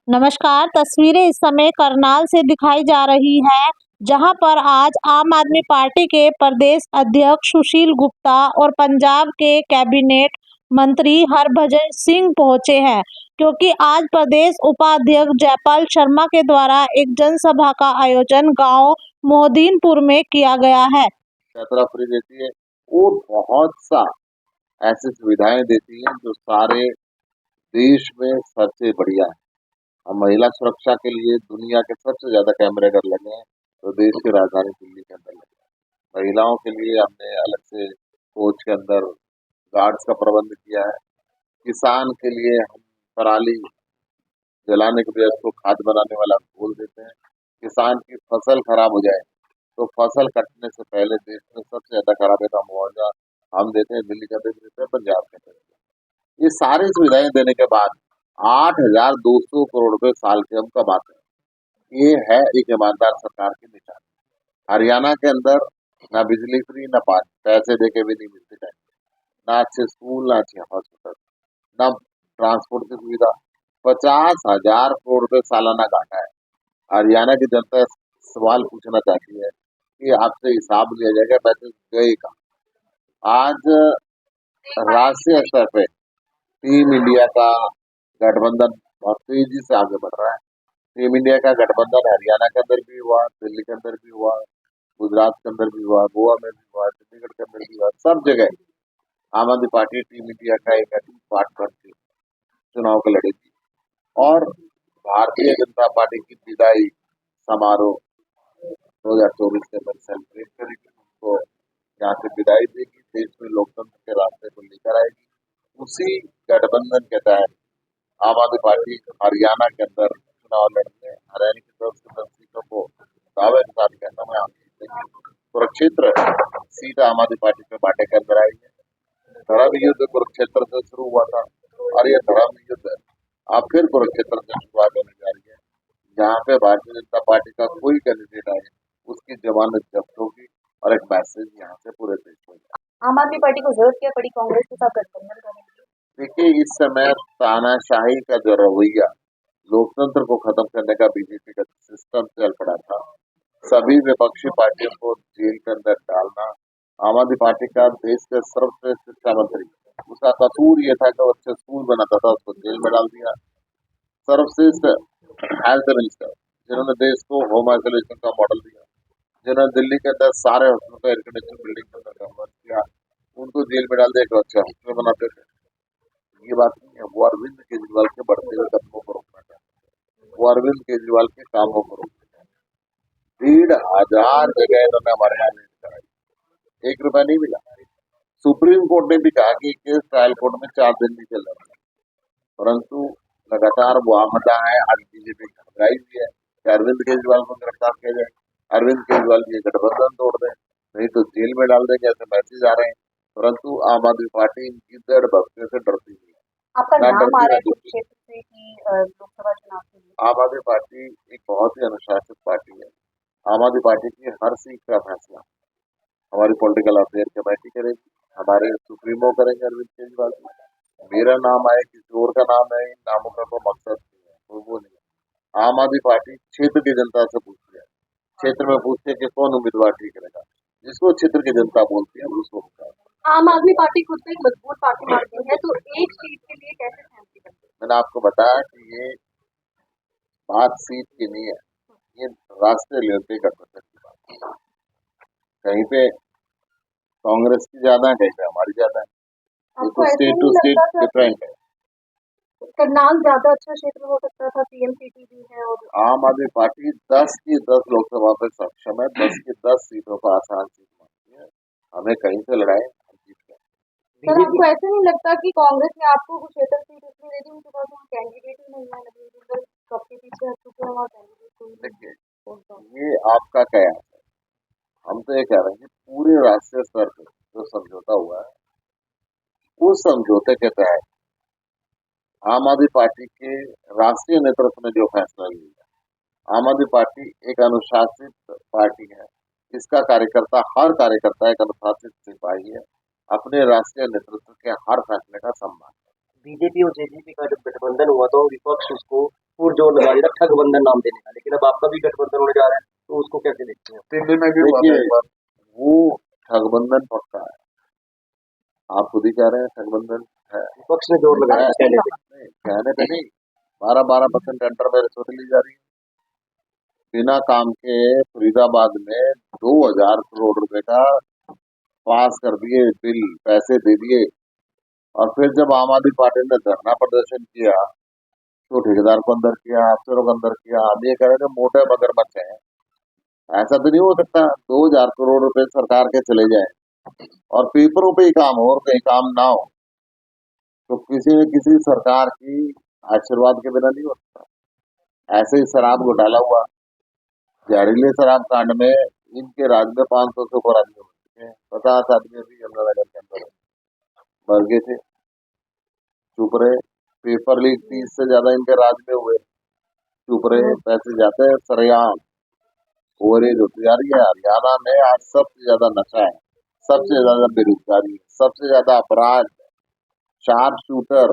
नमस्कार। तस्वीरें इस समय करनाल से दिखाई जा रही हैं, जहां पर आज आम आदमी पार्टी के प्रदेश अध्यक्ष सुशील गुप्ता और पंजाब के कैबिनेट मंत्री हरभजन सिंह पहुंचे हैं, क्योंकि आज प्रदेश उपाध्यक्ष जयपाल शर्मा के द्वारा एक जनसभा का आयोजन गांव मोहद्दीनपुर में किया गया है। यात्रा फ्री देती है और बहुत सा ऐसी सुविधाएं देती है जो सारे देश में सबसे बढ़िया है। हम महिला सुरक्षा के लिए दुनिया के सबसे ज्यादा कैमरे अगर लगे हैं तो देश की राजधानी दिल्ली के अंदर लगे हैं। महिलाओं के लिए हमने अलग से कोच के अंदर गार्ड्स का प्रबंध किया है। किसान के लिए हम पराली जलाने के बजाय उसको खाद बनाने वाला बोल देते हैं। किसान की फसल खराब हो जाए तो फसल कटने से पहले देश में सबसे ज्यादा खराब का मुआवजा हम देते हैं, दिल्ली का देते हैं, पंजाब का देते हैं। ये सारी सुविधाएं देने के बाद 8,200 करोड़ रुपए साल के हम कमाते हैं। ये है एक ईमानदार सरकार की निशानी। हरियाणा के अंदर ना बिजली फ्री, ना पानी, पैसे दे के भी नहीं मिलते टाइम, ना अच्छे स्कूल, ना अच्छे हॉस्पिटल, ना ट्रांसपोर्ट की सुविधा। 50,000 करोड़ रुपए सालाना घाटा है। हरियाणा की जनता सवाल पूछना चाहती है कि आपसे हिसाब लिया जाएगा, पैसे गए कहाँ। आज राष्ट्रीय स्तर पे टीम इंडिया का गठबंधन बहुत तेजी से आगे बढ़ रहा है। टीम इंडिया का गठबंधन हरियाणा के अंदर भी हुआ, दिल्ली के अंदर भी हुआ, गुजरात के अंदर भी हुआ, गोवा में भी हुआ, चंडीगढ़ के अंदर भी हुआ। सब जगह आम आदमी पार्टी टीम इंडिया का एक अटूट पार्टनर थी, चुनाव को लड़ेगी। और भारतीय जनता पार्टी की विदाई समारोह 2024 के अंदर सेलिब्रेट करेगी, उनको यहाँ से विदाई देगी, देश में लोकतंत्र के रास्ते को लेकर आएगी। उसी गठबंधन के तहत आम आदमी पार्टी हरियाणा के अंदर चुनाव लड़ने, हरियाणा की तरफ से 10 सीटों को दावे के साथ कहना मैं आप जीतेंगे। कुरुक्षेत्र सीट आम आदमी पार्टी के बाटे के अंदर आई है। धर्म युद्ध कुरुक्षेत्र से शुरू हुआ था और ये धर्म युद्ध अब फिर कुरुक्षेत्र से शुरुआत होने जा रही है। जहाँ पे भारतीय जनता पार्टी का कोई कैंडिडेट आए उसकी जमानत जब्त होगी और एक मैसेज यहाँ से पूरे देश में। आम आदमी पार्टी को जरूरत क्या पड़ी कांग्रेस के साथ गठबंधन करने की? देखिए, इस समय तानाशाही का जो रवैया, लोकतंत्र को खत्म करने का बीजेपी का सिस्टम चल पड़ा था, सभी विपक्षी पार्टियों को जेल के अंदर डालना। आम आदमी पार्टी का देश के सर्वश्रेष्ठ शिक्षा मंत्री, उसका कसूर ये था कि वो अच्छे स्कूल बनाता था, उसको जेल में डाल दिया। सर्वश्रेष्ठ हेल्थ मिनिस्टर, जिन्होंने देश को होम आइसोलेशन का मॉडल दिया, जिन्होंने दिल्ली के अंदर सारे हॉस्पिटल का एयर कंडीशन बिल्डिंग के अंदर कन्वर्ट किया, उनको जेल में डाल दिया कि अच्छा हॉस्पिटल बनाते थे। ये बात नहीं है। वो अरविंद केजरीवाल के बढ़ते हुए कदमों को रोकना चाहते हैं, वो अरविंद केजरीवाल के कामों को रोकना चाहते हैं। 1,500 जगह इन्होंने हमारे यहाँ रेड कराई, 1 रुपया नहीं मिला। सुप्रीम कोर्ट ने भी कहा कि केस ट्रायल कोर्ट में 4 दिन भी चल रहा है, परंतु लगातार वो आमदा है। आज बीजेपी घबराई हुई है कि अरविंद केजरीवाल को गिरफ्तार किया जाए, अरविंद केजरीवाल ये गठबंधन तोड़ दें, नहीं तो जेल में डाल देंगे, ऐसे मैसेज आ रहे हैं। परंतु आम आदमी पार्टी इनकी दृढ़ भक्ति से डरती नहीं है। आपका ना नाम आ डरती रहा ना है कुछ दुखती। क्षेत्र से कि लोकसभा चुनाव के लिए? आम आदमी पार्टी एक बहुत ही अनुशासित पार्टी है। आम आदमी पार्टी की हर सीट का फैसला हमारी पॉलिटिकल अफेयर कमेटी करेगी, हमारे सुप्रीमो करेंगे अरविंद केजरीवाल जी। मेरा नाम आए, किसी और का नाम है, इन नामों का कोई मकसद नहीं है, तो वो नहीं है। आम आदमी पार्टी क्षेत्र की जनता से पूछती है, क्षेत्र में पूछते हैं कि कौन उम्मीदवार ठीक रहेगा, जिसको क्षेत्र की जनता बोलती है उसको होता है। आम आदमी पार्टी खुद को एक मजबूत पार्टी मानती है, तो एक सीट के लिए कैसे सहमति बनती है? मैंने आपको बताया कि ये बात सीट की नहीं है, ये राष्ट्रीय लेवल पे गठबंधन की बात है। कहीं पे कांग्रेस की ज्यादा है, कहीं पे हमारी ज्यादा है। ये आपको तो ऐसा स्टेट टू नहीं स्टेट लगता डिफरेंट है। करनाल ज्यादा अच्छा क्षेत्र हो सकता था? पीएम सिटी भी है और आम आदमी पार्टी 10 की 10 लोकसभा पे सक्षम है, 10 की 10 सीटों पर आसान जीत मानती है। हमें कहीं से लड़ाई, हम जीत गए। सर, आपको ऐसा नहीं लगता कि कांग्रेस ने आपको कुरुक्षेत्र सीट इसलिए दे दी उनके पास वहाँ कैंडिडेट ही नहीं है? नरेंद्र कब के पीछे हट चुके हैं, वहाँ कैंडिडेट कोई नहीं देखिए, है। ये आपका कयास है। हम तो ये कह रहे हैं कि पूरे राष्ट्रीय स्तर पे जो समझौता हुआ है, उस समझौते के तहत आम आदमी पार्टी के राष्ट्रीय नेतृत्व ने जो फैसला लिया, आम आदमी पार्टी एक अनुशासित पार्टी है। इसका कार्यकर्ता, हर कार्यकर्ता एक अनुशासित सिपाही है, अपने राष्ट्रीय नेतृत्व के हर फैसले का सम्मान। बीजेपी और जेजेपी का जब गठबंधन हुआ तो विपक्ष उसको पुरजोर लगा दिया ठगबंधन नाम देने का, लेकिन अब आपका भी गठबंधन होने जा रहा है, तो उसको कैसे देखते हैं? दिल्ली में भी हुआ था एक बार। वो ठगबंधन पक्का है, आप खुद ही कह रहे हैं ठगबंधन है। विपक्ष ने जोर लगाया कहने पे। नहीं, कहने पे नहीं, 12% टेंडर में रिश्वत ली जा रही है। बिना काम के फरीदाबाद में 2000 करोड़ रुपए का पास कर दिए बिल, पैसे दे दिए, और फिर जब आम आदमी पार्टी ने धरना प्रदर्शन किया तो ठेकेदार को अंदर किया, अफसरों को अंदर किया। हम ये कह रहे थे मोटे मगरमच्छ हैं, ऐसा तो नहीं हो सकता 2000 करोड़ रुपए सरकार के चले जाए और पेपरों पे ही काम हो और कहीं काम ना हो। तो किसी न किसी सरकार की आशीर्वाद के बिना नहीं हो सकता। ऐसे ही शराब घोटाला हुआ, जहरीले शराब कांड में इनके राज में 500 से ऊपर आदमी मर चुके हैं, 50 आदमी अभी यमुनानगर के अंदर मर गए थे, चुप रहे। पेपर लीक 30 से ज्यादा इनके राज में हुए, चुप रहे। पैसे जाते हैं सरेआम, ओवरेज होती जा रही है। हरियाणा में आज सबसे ज्यादा नशा है, सबसे ज्यादा बेरोजगारी है, सबसे ज्यादा अपराध, शार्प शूटर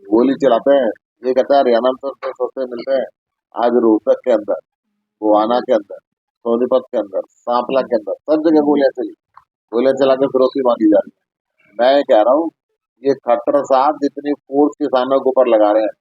गोली चलाते हैं। ये कहता है हरियाणा में सबसे सस्ते मिलते हैं। आज रोहतक के अंदर, गोवाना के अंदर, सोनीपत के अंदर, सांपला के अंदर सब जगह गोलियां चली, गोलियां चला के फिरौती मांगी जा रही है। मैं कह रहा हूँ ये खट्टर साहब जितनी फोर्स किसानों के ऊपर लगा रहे हैं,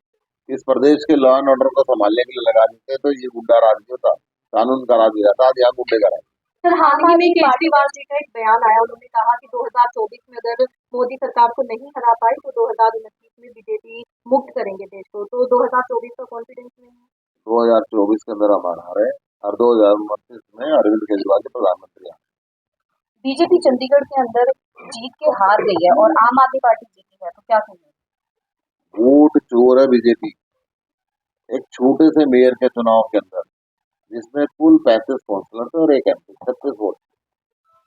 इस प्रदेश के लॉ एंड ऑर्डर को संभालने के लिए लगा देते तो ये गुंडा राज नहीं होता, कानून का राज हो जाता। आज यहाँ गुंडे का राज। सर, हाल ही में केजरीवाल जी का एक बयान आया, उन्होंने कहा कि 2024 में अगर मोदी सरकार को नहीं हरा पाई तो 2029 में बीजेपी मुक्त करेंगे देश को। तो 2024 का कॉन्फिडेंस नहीं है? 2024 के अंदर हम हारे और 2029 में अरविंद केजरीवाल के प्रधानमंत्री। बीजेपी चंडीगढ़ के अंदर जीत के हार गई है और आम आदमी पार्टी जीती है, तो क्या कहेंगे? वोट चोर है बीजेपी। एक छोटे से मेयर के चुनाव के अंदर जिसमें कुल 35 काउंसिलर थे और एक एमपी, 36 वोट,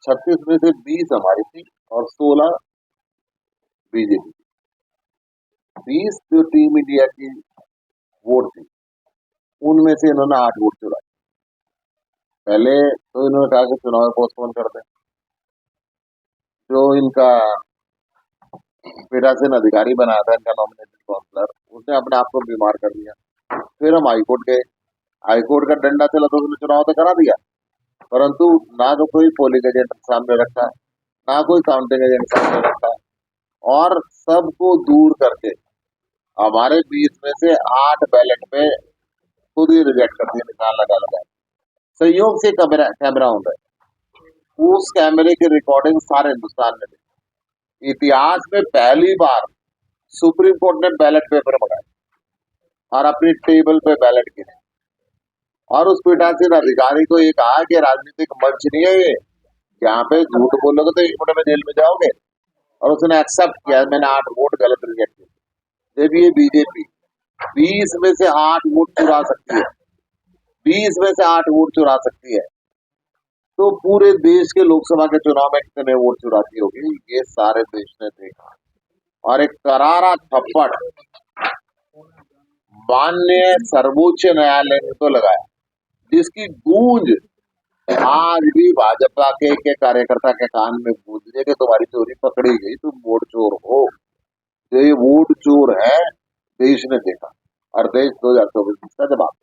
36 में से 20 हमारी थी और 16 बीजेपी। 20 जो टीम इंडिया की वोट थी उनमें से इन्होंने 8 वोट चुराए। पहले तो इन्होंने कहा कि चुनाव पोस्टपोन कर दें। जो इनका पीठासीन अधिकारी बनाया था इनका नॉमिनेटेड काउंसलर, उसने अपने आप को बीमार कर दिया। फिर हम हाईकोर्ट गए, हाईकोर्ट का डंडा चला तो उसने चुनाव तो करा दिया, परंतु ना तो कोई पोलिंग एजेंट सामने रखा, ना कोई काउंटिंग एजेंट सामने रखा, और सबको दूर करके हमारे 20 में से 8 बैलेट पे खुद ही रिजेक्ट कर दिए, निशान लगा लगा। संयोग से कैमरा ऑन है, उस कैमरे की रिकॉर्डिंग सारे हिंदुस्तान में देखी। इतिहास में पहली बार सुप्रीम कोर्ट ने बैलेट पेपर मंगाए और अपनी टेबल पे बैलेट गिने, और उस पीठासीन अधिकारी को ये कहा कि राजनीतिक मंच नहीं है ये, यहाँ पे झूठ बोलोगे तो 1 मिनट में जेल में जाओगे, और उसने एक्सेप्ट किया। मैंने 8 वोट गलत रिजेक्ट किए। जब ये बीजेपी 20 में से 8 वोट चुरा सकती है, 20 में से 8 वोट चुरा सकती है, तो पूरे देश के लोकसभा के चुनाव में कितने वोट चुराती होगी, ये सारे देश ने देखा। और एक करारा थप्पड़ माननीय सर्वोच्च न्यायालय ने तो लगाया, जिसकी गूंज आज भी भाजपा के कार्यकर्ता के कान में गूंज रही है कि तुम्हारी चोरी पकड़ी गई, तुम वोट चोर हो। जो ये वोट चोर है देश ने देखा, और देश 2024 का जवाब।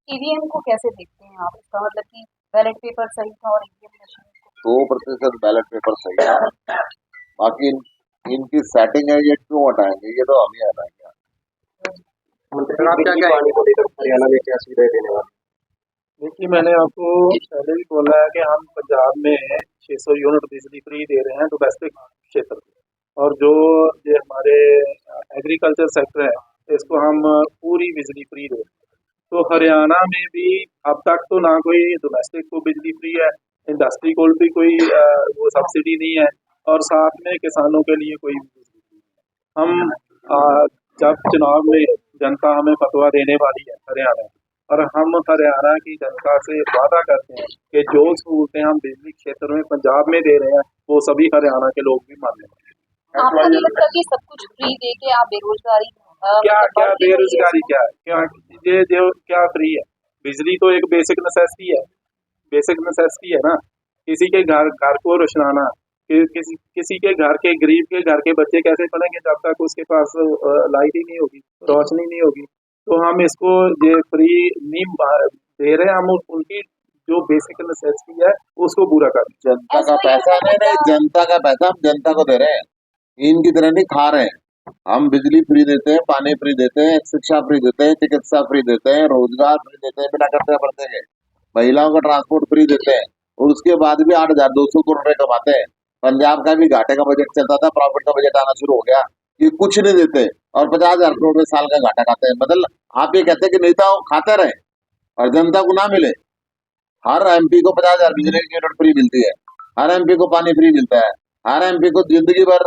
ईवीएम को कैसे देखते हैं आप? इसका मतलब कि बैलेट पेपर सही था और ईवीएम मशीन 100% बैलेट पेपर सही है, बाकी इनकी सेटिंग है, ये क्यों हटाएंगे, ये तो हम ही हटाएंगे। मंत्री आप क्या पानी को लेकर हरियाणा में क्या सुविधाएं देने वाले? देखिए, मैंने आपको पहले भी बोला है कि हम पंजाब में 600 यूनिट बिजली फ्री दे रहे हैं डोमेस्टिक क्षेत्र में, और जो ये हमारे एग्रीकल्चर सेक्टर है इसको हम पूरी बिजली फ्री दे रहे हैं। तो हरियाणा में भी अब तक तो ना कोई डोमेस्टिक को बिजली फ्री है, इंडस्ट्री को भी कोई वो सब्सिडी नहीं है, और साथ में किसानों के लिए कोई बिजली फ्री नहीं है। हम जब चुनाव में जनता हमें फतवा देने वाली है हरियाणा, और हम हरियाणा की जनता से वादा करते हैं कि जो सहूलतें हम बिजली क्षेत्र में पंजाब में दे रहे हैं वो सभी हरियाणा के लोग भी मानने वाले हैं। आपको नहीं लगता कि सब कुछ फ्री दे के आप बेरोजगारी क्या बेरोजगारी क्या क्या फ्री है? बिजली तो एक बेसिक नेसेसिटी है ना। किसी के घर को रोशनाना, किसी के घर के गरीब के घर के बच्चे कैसे पढ़ेंगे जब तक उसके पास लाइट ही नहीं होगी, रोशनी नहीं होगी। तो हम इसको ये फ्री नहीं दे रहे, हम उनकी जो बेसिक नेसेसिटी है उसको पूरा कर रहे हैं। जनता का पैसा नहीं, जनता का पैसा हम जनता को दे रहे हैं, इनकी तरह नहीं खा रहे हैं। हम बिजली फ्री देते हैं, पानी फ्री देते हैं, शिक्षा फ्री देते हैं, चिकित्सा फ्री देते हैं, रोजगार फ्री देते हैं बिना खर्चे बढ़ते के, महिलाओं का ट्रांसपोर्ट फ्री देते हैं, और उसके बाद भी 8,200 करोड़ रुपए कमाते हैं। पंजाब का भी घाटे का बजट चलता था, प्रॉफिट का बजट आना शुरू हो गया। ये कुछ नहीं देते और 50,000 करोड़ रुपए साल का घाटा खाते हैं। मतलब आप ये कहते हैं कि नेता खाते रहे और जनता को ना मिले। हर एमपी को 50,000 बिजली की यूनिट फ्री मिलती है, हर एमपी को पानी फ्री मिलता है, हर एमपी को जिंदगी भर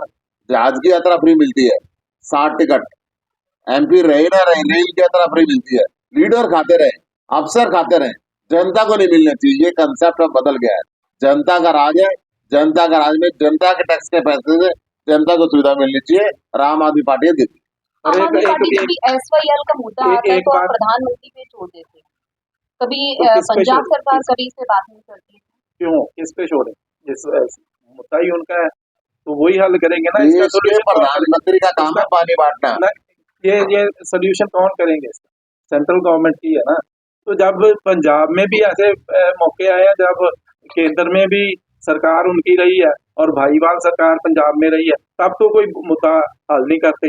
जहाज की यात्रा फ्री मिलती है, 60 टिकट। एमपी रहे ना रहे, रेल की यात्रा फ्री मिलती है। लीडर खाते रहे, अफसर खाते रहे, जनता को नहीं मिलना चाहिए। ये कंसेप्ट अब बदल गया है। जनता का राज है, जनता का राज में जनता के टैक्स के पैसे से जनता को सुविधा मिलनी चाहिए, और आम आदमी पार्टी देती है। और आम आदमी पार्टी एक कभी एसवाईएल का मुद्दा एक- आता है एक तो आप बात- प्रधानमंत्री पे छोड़ देते हैं, कभी तो किस पे पंजाब छोड़- सरकार कभी इस पे बात नहीं करती है। क्यों, किस पे छोड़े? जिस मुद्दा ही उनका है तो वही हल करेंगे ना। इसका देश के solution कौन प्रधानमंत्री का काम है पानी बांटना। करेगा? ये सोल्यूशन कौन करेंगे इसका? सेंट्रल गवर्नमेंट की है ना। तो जब पंजाब में भी ऐसे मौके आए हैं, जब केंद्र में भी सरकार उनकी रही है और भाईवाल सरकार पंजाब में रही है, तब तो कोई मुद्दा हल नहीं करते।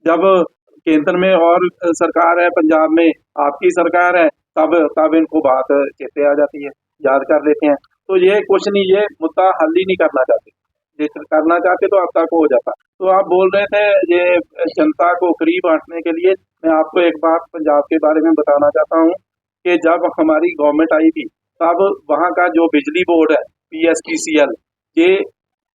जब केंद्र में और सरकार है, पंजाब में आपकी सरकार है, तब इनको बात चेते आ जाती है, याद कर लेते हैं। तो ये कुछ नहीं, ये मुद्दा हल ही नहीं करना चाहते। ये करना चाहते तो अब तक हो जाता। तो आप बोल रहे थे ये जनता को फ्री बांटने के लिए, मैं आपको एक बात पंजाब के बारे में बताना चाहता हूँ कि जब हमारी गवर्नमेंट आई थी, तब वहाँ का जो बिजली बोर्ड है PSPCL, ये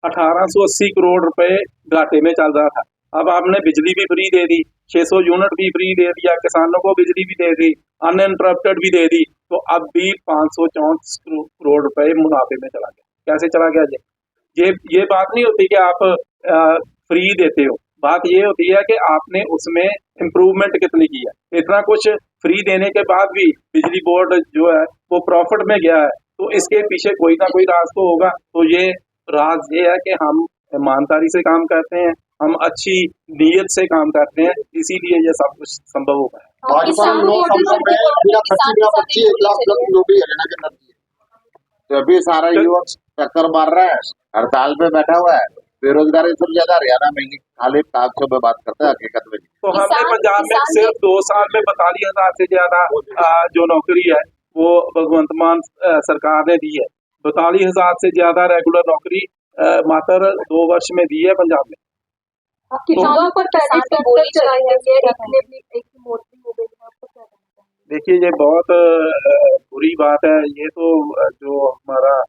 1880 करोड़ रुपए घाटे में चल रहा था। अब आपने बिजली भी फ्री दे दी, 600 यूनिट भी फ्री दे दिया, किसानों को बिजली भी दे दी, अनइंटरप्टेड भी दे दी, तो अब भी 534 करोड़ रुपए मुनाफे में चला गया। कैसे चला गया ये बात नहीं होती कि आप फ्री देते हो, बात ये होती है कि आपने उसमें इम्प्रूवमेंट कितनी की है। इतना कुछ फ्री देने के बाद भी बिजली बोर्ड जो है वो प्रॉफिट में गया है, तो इसके पीछे कोई ना कोई राज तो होगा। तो ये राज ये है कि हम ईमानदारी से काम करते हैं, हम अच्छी नीयत से काम करते हैं, इसीलिए ये सब कुछ संभव हो पाया। भाजपा किसान लोग मोर्चे संभव पर में बिना खर्चे बिना बच्चे 1 लाख प्लस नौकरी हरियाणा के अंदर दी है। तभी सारा युवक टक्कर मार रहा है, हड़ताल पे बैठा हुआ है। बेरोजगारी सबसे ज्यादा हरियाणा में ही, खाली कागजों पे बात करते हैं, हकीकत में नहीं। तो हमने किसान- पंजाब में किसान सिर्फ 2 साल में 42,000 से ज्यादा जो नौकरी है वो भगवंत मान सरकार ने दी है। 42,000 से ज्यादा रेगुलर नौकरी मात्र 2 वर्ष में दी है पंजाब में। किसानों पर किसान पहले की बोली चलाई चलाई गई है, है, एक ने अपनी एक की मौत भी हो गई है, आपको क्या कहना चाहिए? देखिए ये बहुत बुरी बात है। ये तो जो हमारा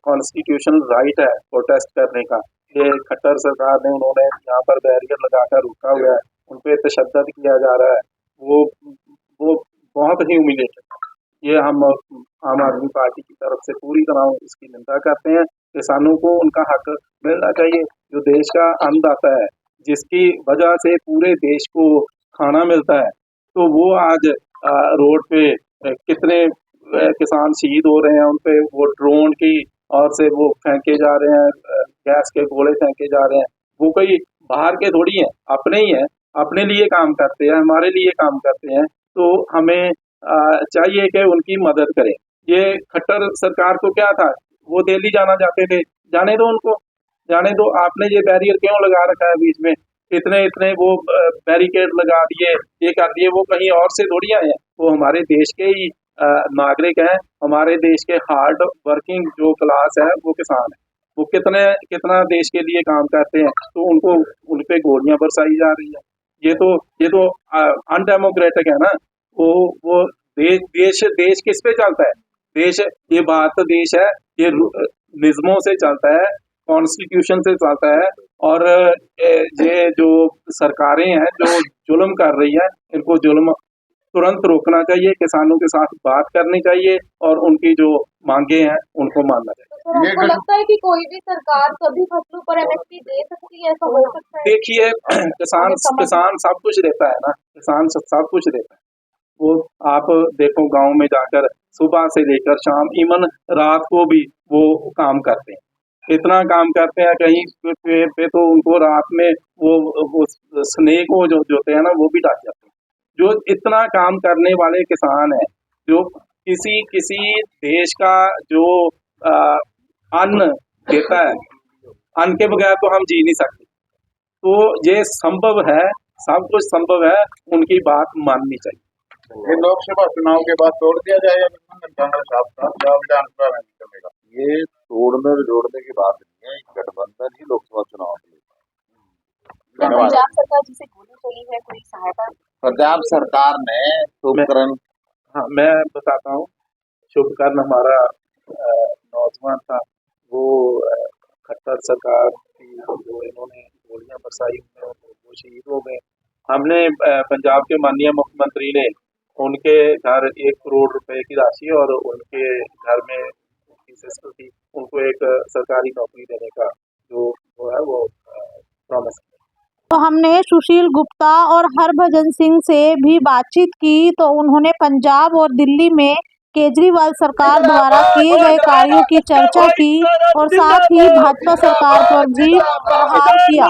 कॉन्स्टिट्यूशनल राइट है प्रोटेस्ट करने का, ये खट्टर सरकार ने उन्होंने यहाँ पर बैरियर लगाकर रोका हुआ है, उन पे तशद्दद किया जा रहा है, वो बहुत ही ह्यूमिलेटेड है। ये हम आम आदमी पार्टी की तरफ से पूरी तरह इसकी निंदा करते हैं। किसानों को उनका हक मिलना चाहिए। जो देश का अन्नदाता है, जिसकी वजह से पूरे देश को खाना मिलता है, तो वो आज रोड पे कितने किसान शहीद हो रहे हैं, उन पे वो ड्रोन की और से वो फेंके जा रहे हैं, गैस के गोले फेंके जा रहे हैं। वो कोई बाहर के थोड़ी हैं, अपने ही हैं, अपने लिए काम करते हैं, हमारे लिए काम करते हैं। तो हमें चाहिए कि उनकी मदद करें। ये खट्टर सरकार को क्या था, वो दिल्ली जाना चाहते थे, जाने दो उनको, जाने दो। आपने ये बैरियर क्यों लगा रखा है बीच में? इतने वो बैरिकेड लगा दिए, ये कर दिए, वो कहीं और से थोड़ी आए हैं, वो हमारे देश के ही नागरिक हैं। हमारे देश के हार्ड वर्किंग जो क्लास है वो किसान है, वो कितना देश के लिए काम करते हैं, तो उन पे गोलियां बरसाई जा रही है। ये तो अनडेमोक्रेटिक है ना। वो देश किस पे चलता है? देश, ये भारत देश है, ये निज़मों से चलता है, कॉन्स्टिट्यूशन से चलता है। और ये जो सरकारें हैं जो जुल्म कर रही है, इनको जुल्म तुरंत रोकना चाहिए, किसानों के साथ बात करनी चाहिए और उनकी जो मांगे हैं उनको मानना चाहिए। तो सर, आपको लगता है कि कोई भी सरकार सभी फसलों पर MSP दे सकती है, ऐसा हो सकता है? देखिए किसान सब कुछ देता है ना, किसान सब कुछ देता है। वो आप देखो गांव में जाकर सुबह से लेकर शाम, इवन रात को भी वो काम करते हैं, इतना काम करते हैं। कहीं पे तो उनको रात में वो स्नेक को जो होते हैं ना, वो भी डाल जाते हैं। जो इतना काम करने वाले किसान है, जो किसी देश का जो अन्न देता है, अन्न के बगैर तो हम जी नहीं सकते। तो ये संभव है, सब कुछ संभव है, उनकी बात माननी चाहिए। ये लोकसभा चुनाव के बाद तोड़ दिया जाएगा गठबंधन कांग्रेस आपका या विधानसभा में चलेगा? ये तोड़ने और जोड़ने की बात नहीं है, गठबंधन ही लोकसभा चुनाव के लिए। धन्यवाद। पंजाब सरकार जिसे गोली चली है, कोई सहायता? पंजाब सरकार ने शुभकरण, हाँ, मैं बताता हूँ। शुभकर्ण हमारा नौजवान था, वो खट्टर सरकार की जो इन्होंने गोलियां बरसाई वो शहीद हो गए। हमने पंजाब के माननीय मुख्यमंत्री ने उनके घर 1 करोड़ रुपए की राशि और उनके घर में उनकी सिस्टर थी, उनको एक सरकारी नौकरी देने का जो वो है वो प्रॉमिस किया। तो हमने सुशील गुप्ता और हरभजन सिंह से भी बातचीत की, तो उन्होंने पंजाब और दिल्ली में केजरीवाल सरकार द्वारा किए गए कार्यों की चर्चा की और साथ ही भाजपा सरकार पर भी प्रहार किया।